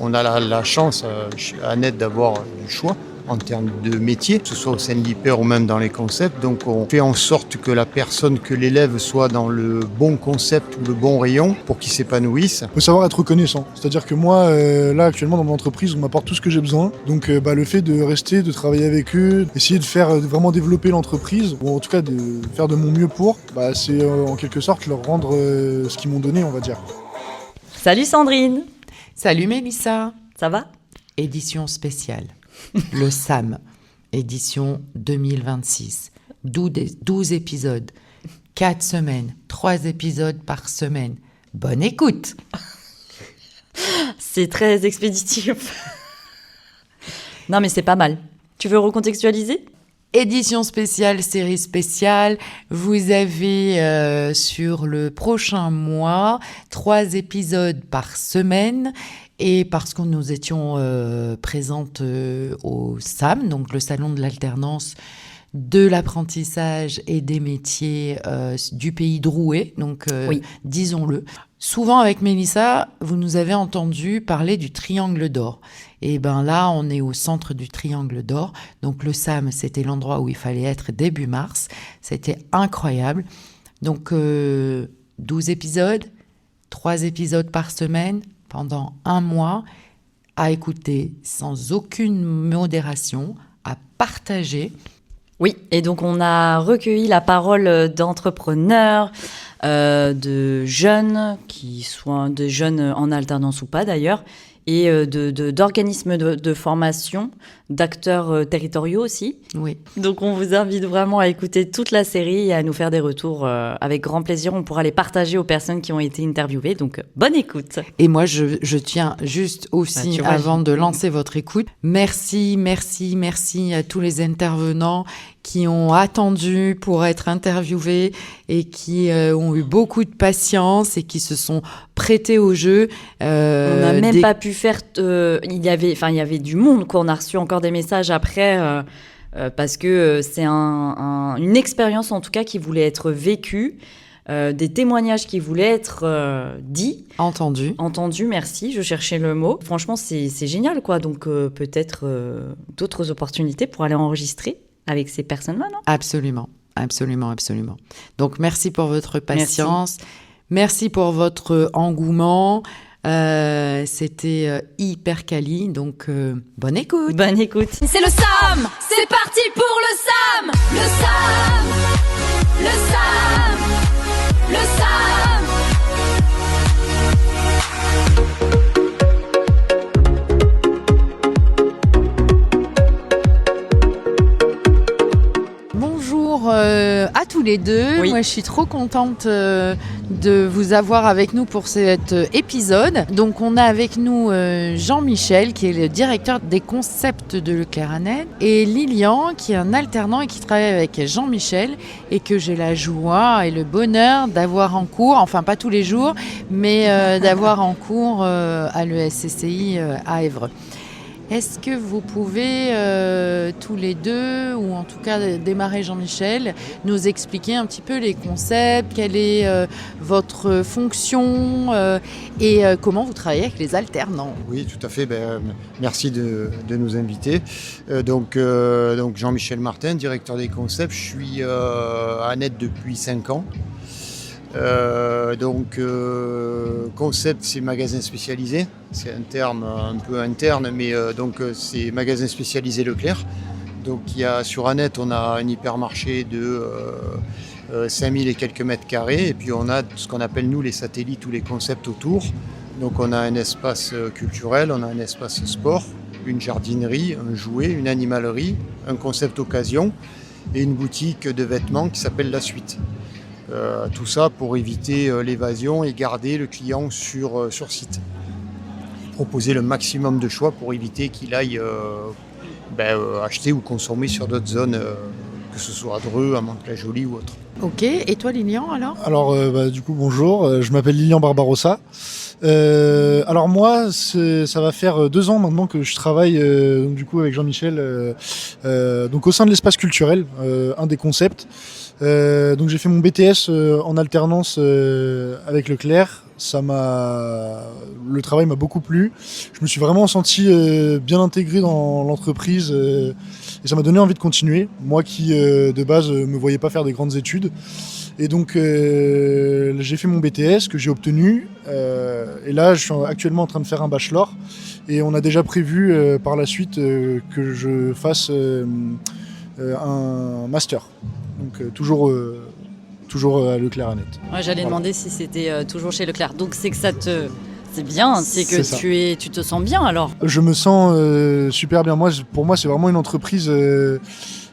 On a la chance chez Annette d'avoir du choix en termes de métier, que ce soit au sein de l'hyper ou même dans les concepts. Donc on fait en sorte que l'élève soit dans le bon concept ou le bon rayon pour qu'il s'épanouisse. Il faut savoir être reconnaissant. C'est-à-dire que moi, là actuellement dans mon entreprise, on m'apporte tout ce que j'ai besoin. Donc le fait de rester, de travailler avec eux, essayer de faire vraiment développer l'entreprise, ou en tout cas de faire de mon mieux pour, c'est en quelque sorte leur rendre ce qu'ils m'ont donné, on va dire. Salut Sandrine. Salut Mélissa. Ça va ? Édition spéciale. Le SAM, édition 2026. 12 épisodes, 4 semaines, 3 épisodes par semaine. Bonne écoute. C'est très expéditif. Non mais c'est pas mal. Tu veux recontextualiser ? Édition spéciale, série spéciale. Vous avez sur le prochain mois 3 épisodes par semaine. Et parce que nous étions présentes au SAM, donc le Salon de l'alternance de l'apprentissage et des métiers du pays de Rouet, donc oui. Disons-le. Souvent avec Mélissa, vous nous avez entendu parler du Triangle d'Or. Et ben là, on est au centre du Triangle d'Or. Donc le SAM, c'était l'endroit où il fallait être début mars. C'était incroyable. Donc 12 épisodes, 3 épisodes par semaine, pendant un mois, à écouter sans aucune modération, à partager. Oui, et donc on a recueilli la parole d'entrepreneurs, de jeunes, qui soient des jeunes en alternance ou pas d'ailleurs, et d'organismes de formation, d'acteurs territoriaux aussi. Oui. Donc on vous invite vraiment à écouter toute la série et à nous faire des retours avec grand plaisir. On pourra les partager aux personnes qui ont été interviewées. Donc bonne écoute. Et moi, je tiens juste aussi, avant de lancer votre écoute, merci à tous les intervenants qui ont attendu pour être interviewés et qui ont eu beaucoup de patience et qui se sont prêtés au jeu. On n'a même pas pu faire... il y avait du monde, quoi. On a reçu encore des messages après parce que c'est une expérience, en tout cas, qui voulait être vécue. Des témoignages qui voulaient être dits. Entendus, merci, je cherchais le mot. Franchement, c'est génial, quoi. Donc, peut-être d'autres opportunités pour aller enregistrer avec ces personnes-là, non ? Absolument. Donc, merci pour votre patience. Merci pour votre engouement. C'était hyper quali, donc bonne écoute. Bonne écoute. C'est le SAM, c'est parti pour le SAM. Le SAM, le SAM, le SAM. Bonjour à tous les deux. Oui. Moi, je suis trop contente de vous avoir avec nous pour cet épisode. Donc, on a avec nous Jean-Michel, qui est le directeur des concepts de Leclerc-Annette, et Lilian, qui est un alternant et qui travaille avec Jean-Michel, et que j'ai la joie et le bonheur d'avoir en cours, enfin pas tous les jours, mais d'avoir en cours à l'ESCCI à Évreux. Est-ce que vous pouvez, tous les deux, ou en tout cas démarrer Jean-Michel, nous expliquer un petit peu les concepts, quelle est votre fonction et comment vous travaillez avec les alternants ? Oui, tout à fait. Merci de nous inviter. Donc Jean-Michel Martin, directeur des concepts. Je suis à Annette depuis 5 ans. Concept, c'est magasin spécialisé. C'est un terme un peu interne, mais c'est magasin spécialisé Leclerc. Donc sur Annette, on a un hypermarché de 5000 et quelques mètres carrés, et puis on a ce qu'on appelle nous les satellites ou les concepts autour. Donc on a un espace culturel, on a un espace sport, une jardinerie, un jouet, une animalerie, un concept occasion et une boutique de vêtements qui s'appelle La Suite. Tout ça pour éviter l'évasion et garder le client sur site. Proposer le maximum de choix pour éviter qu'il aille acheter ou consommer sur d'autres zones, que ce soit à Dreux, à Mantes-la-Jolie ou autre. Ok, et toi Lilian alors ? Alors du coup bonjour, je m'appelle Lilian Barbarossa. Alors moi, ça va faire 2 ans maintenant que je travaille du coup avec Jean-Michel donc au sein de l'espace culturel, un des concepts. Donc j'ai fait mon BTS en alternance avec Leclerc le travail m'a beaucoup plu. Je me suis vraiment senti bien intégré dans l'entreprise et ça m'a donné envie de continuer. Moi qui, de base, me voyais pas faire des grandes études. Et donc, j'ai fait mon BTS que j'ai obtenu. Et là, je suis actuellement en train de faire un bachelor. Et on a déjà prévu par la suite que je fasse un master. Donc, toujours à Leclerc-Annette. Ouais, j'allais demander si c'était toujours chez Leclerc. Donc c'est que c'est bien, c'est que tu te sens bien alors. Je me sens super bien. Pour moi, c'est vraiment une entreprise,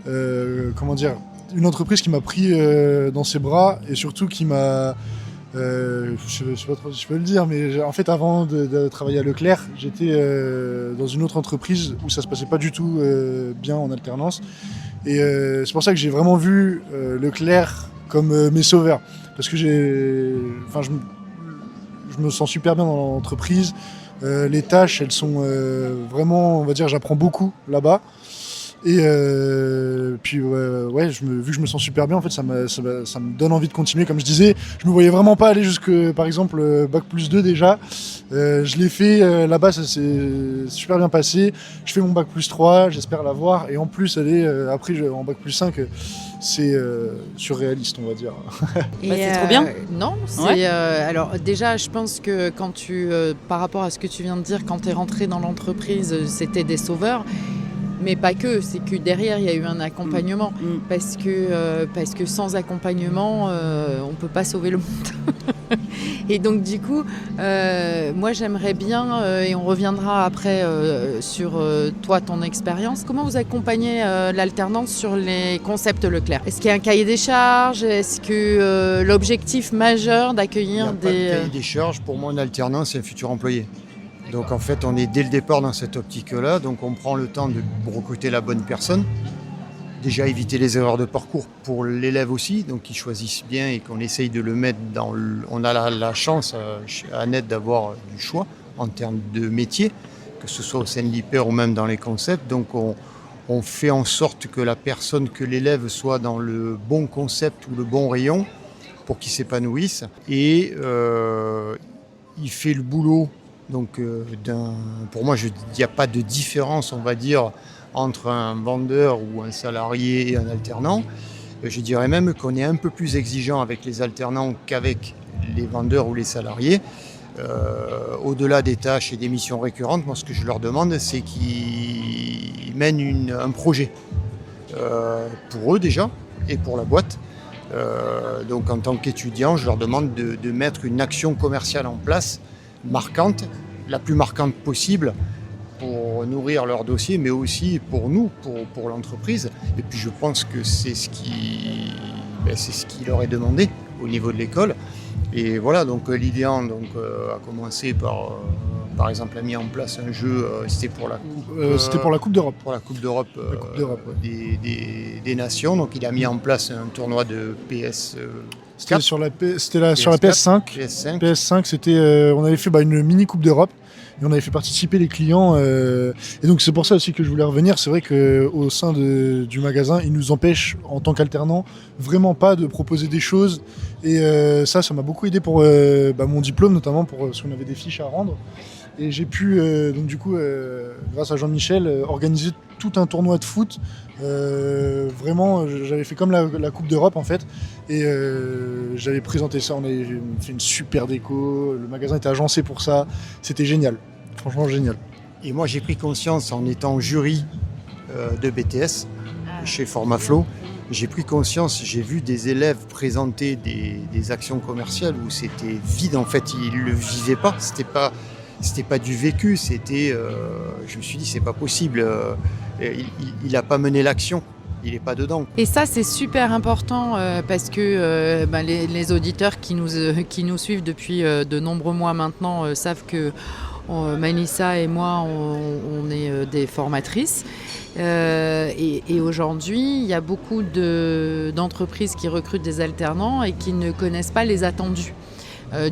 une entreprise qui m'a pris dans ses bras et surtout qui m'a, je sais pas trop si je peux le dire, mais en fait, avant de travailler à Leclerc, j'étais dans une autre entreprise où ça se passait pas du tout bien en alternance. Et c'est pour ça que j'ai vraiment vu Leclerc comme mes sauveurs, parce que je me sens super bien dans l'entreprise. Les tâches, elles sont vraiment, on va dire, j'apprends beaucoup là-bas. Et puis vu que je me sens super bien, en fait, ça me donne envie de continuer. Comme je disais, je me voyais vraiment pas aller jusque, par exemple, Bac+2 déjà. Je l'ai fait là-bas, ça s'est super bien passé. Je fais mon Bac+3, j'espère l'avoir. Et en plus, après en Bac+5, c'est surréaliste, on va dire. Et c'est trop bien. Non, c'est alors déjà, je pense que quand par rapport à ce que tu viens de dire, quand tu es rentré dans l'entreprise, c'était des sauveurs. Mais pas que, c'est que derrière il y a eu un accompagnement parce que sans accompagnement on peut pas sauver le monde. Et donc du coup moi j'aimerais bien et on reviendra après sur toi, ton expérience. Comment vous accompagnez l'alternance sur les concepts Leclerc? Est-ce qu'il y a un cahier des charges? Est-ce que l'objectif majeur d'accueillir Il n'y a pas de cahier des charges. Pour moi, une alternance, c'est un futur employé. Donc en fait, on est dès le départ dans cette optique-là, donc on prend le temps de recruter la bonne personne. Déjà éviter les erreurs de parcours pour l'élève aussi, donc qu'ils choisissent bien et qu'on essaye de le mettre dans On a la chance à Annette d'avoir du choix en termes de métier, que ce soit au sein de l'hyper ou même dans les concepts. Donc on fait en sorte que que l'élève soit dans le bon concept ou le bon rayon pour qu'il s'épanouisse. Et il fait le boulot. Donc pour moi, il n'y a pas de différence, on va dire, entre un vendeur ou un salarié et un alternant. Je dirais même qu'on est un peu plus exigeant avec les alternants qu'avec les vendeurs ou les salariés. Au-delà des tâches et des missions récurrentes, moi ce que je leur demande, c'est qu'ils mènent un projet pour eux déjà et pour la boîte. Donc en tant qu'étudiant, je leur demande de mettre une action commerciale en place marquante, la plus marquante possible pour nourrir leur dossier, mais aussi pour nous, pour l'entreprise. Et puis je pense que c'est ce qui leur est demandé au niveau de l'école. Et voilà, donc Lilian a commencé par exemple, a mis en place un jeu, c'était pour la Coupe d'Europe. Pour la Coupe d'Europe, des Nations. Donc il a mis en place un tournoi de PS. C'était sur la PS5. PS5, on avait fait une mini Coupe d'Europe et on avait fait participer les clients. Et donc c'est pour ça aussi que je voulais revenir. C'est vrai qu'au sein du magasin, ils nous empêchent en tant qu'alternants vraiment pas de proposer des choses. Et ça m'a beaucoup aidé pour mon diplôme, notamment parce qu'on avait des fiches à rendre. Et j'ai pu, grâce à Jean-Michel, organiser tout un tournoi de foot. Vraiment, j'avais fait comme la Coupe d'Europe en fait. Et j'avais présenté ça, on avait fait une super déco, le magasin était agencé pour ça. C'était génial, franchement génial. Et moi j'ai pris conscience en étant jury de BTS chez Formaflow. J'ai pris conscience, j'ai vu des élèves présenter des actions commerciales où c'était vide en fait, ils ne le vivaient pas, c'était pas du vécu, je me suis dit c'est pas possible, il n'a pas mené l'action, il n'est pas dedans. Et ça c'est super important parce que les auditeurs qui nous suivent depuis de nombreux mois maintenant savent que Manissa et moi on est des formatrices. Et aujourd'hui, il y a beaucoup d'entreprises qui recrutent des alternants et qui ne connaissent pas les attendus.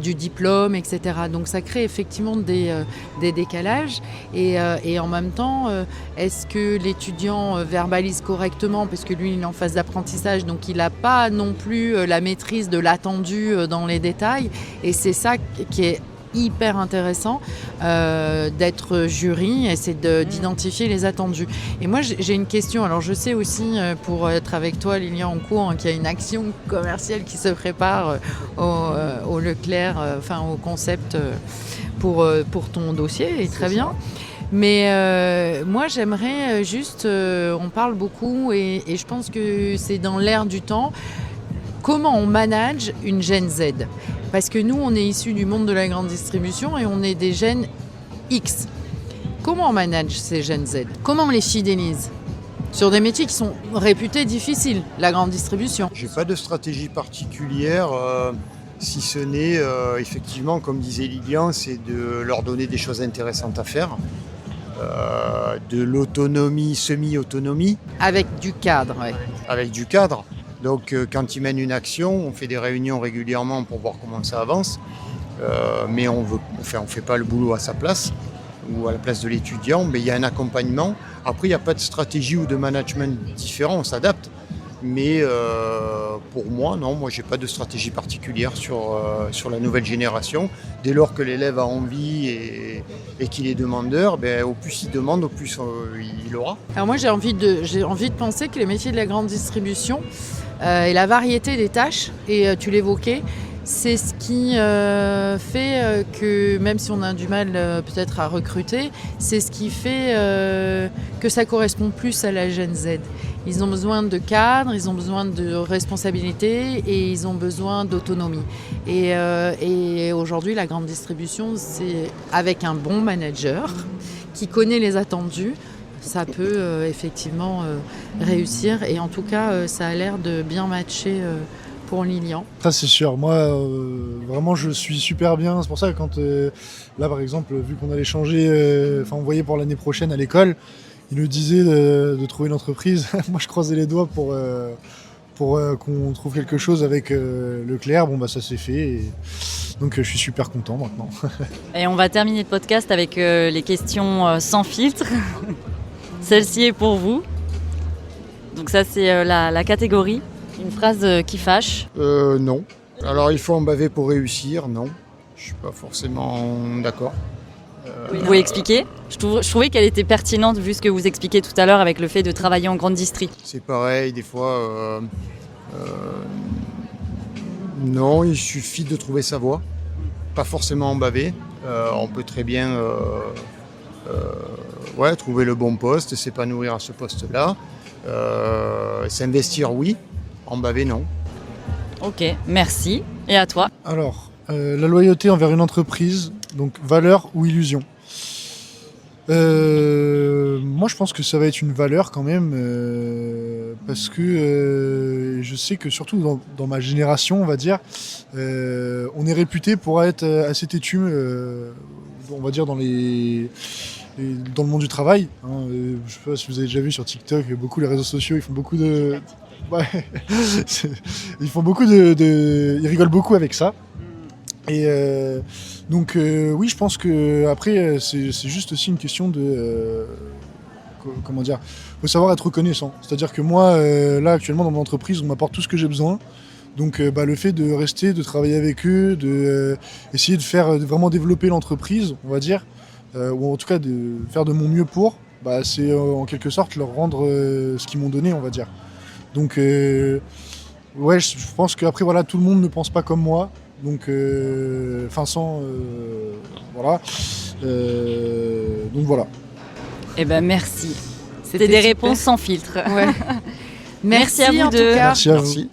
du diplôme, etc. Donc ça crée effectivement des décalages. Et en même temps, est-ce que l'étudiant verbalise correctement, parce que lui il est en phase d'apprentissage, donc il n'a pas non plus la maîtrise de l'attendu dans les détails. Et c'est ça qui est hyper intéressant d'être jury, et c'est d'identifier les attendus. Et moi j'ai une question, alors je sais aussi pour être avec toi Lilian en cours qu'il y a une action commerciale qui se prépare au Leclerc, au concept pour ton dossier, et très bien. Mais moi j'aimerais juste, on parle beaucoup et je pense que c'est dans l'air du temps, comment on manage une Gen Z. Parce que nous, on est issus du monde de la grande distribution et on est des Gen X. Comment on manage ces Gen Z? Comment on les fidélise sur des métiers qui sont réputés difficiles, la grande distribution? J'ai pas de stratégie particulière, si ce n'est effectivement, comme disait Lilian, c'est de leur donner des choses intéressantes à faire, de l'autonomie, semi-autonomie. Avec du cadre, ouais. Avec du cadre. Donc quand ils mènent une action, on fait des réunions régulièrement pour voir comment ça avance, mais on fait pas le boulot à sa place ou à la place de l'étudiant, mais il y a un accompagnement. Après, il n'y a pas de stratégie ou de management différent, on s'adapte. Mais pour moi, j'ai pas de stratégie particulière sur la nouvelle génération. Dès lors que l'élève a envie et qu'il est demandeur, au plus il demande, au plus il aura. Alors moi j'ai envie de penser que les métiers de la grande distribution et la variété des tâches, et tu l'évoquais, c'est ce qui fait que, même si on a du mal peut-être à recruter, c'est ce qui fait que ça correspond plus à la Gen Z. Ils ont besoin de cadre, ils ont besoin de responsabilité et ils ont besoin d'autonomie. Et aujourd'hui, la grande distribution, c'est avec un bon manager qui connaît les attendus, ça peut effectivement réussir. Et en tout cas, ça a l'air de bien matcher pour Lilian. Ça c'est sûr, moi vraiment je suis super bien, c'est pour ça que quand là par exemple, vu qu'on allait changer, on voyait pour l'année prochaine à l'école, il nous disait de trouver une entreprise. Moi je croisais les doigts pour qu'on trouve quelque chose avec Leclerc. Ça s'est fait, et donc je suis super content maintenant. Et on va terminer le podcast avec les questions sans filtre. Celle-ci est pour vous. Donc ça c'est la catégorie. Une phrase qui fâche? Non. Alors il faut en baver pour réussir, non. Je suis pas forcément d'accord. Vous pouvez expliquer? Je trouvais qu'elle était pertinente vu ce que vous expliquiez tout à l'heure avec le fait de travailler en grande distri. C'est pareil, des fois, non, il suffit de trouver sa voie. Pas forcément en baver. On peut très bien trouver le bon poste, s'épanouir à ce poste-là. S'investir, oui. En baver, non. Ok, merci. Et à toi? Alors, la loyauté envers une entreprise, donc valeur ou illusion? Moi je pense que ça va être une valeur quand même, parce que je sais que surtout dans ma génération, on va dire, on est réputé pour être assez têtu, on va dire dans le monde du travail. Je sais pas si vous avez déjà vu sur TikTok, beaucoup les réseaux sociaux, ils font beaucoup de... ils font beaucoup ils rigolent beaucoup avec ça. Et donc oui, je pense que après c'est juste aussi une question de comment dire, faut savoir être reconnaissant. C'est-à-dire que moi là actuellement dans mon entreprise, on m'apporte tout ce que j'ai besoin. Donc le fait de rester, de travailler avec eux, de essayer de vraiment développer l'entreprise, on va dire, ou en tout cas de faire de mon mieux pour, c'est en quelque sorte leur rendre ce qu'ils m'ont donné, on va dire. Donc je pense qu'après voilà, tout le monde ne pense pas comme moi. Donc voilà. Donc voilà. Eh ben merci. C'était des réponses sans filtre. Ouais. Merci à vous deux. Merci à vous.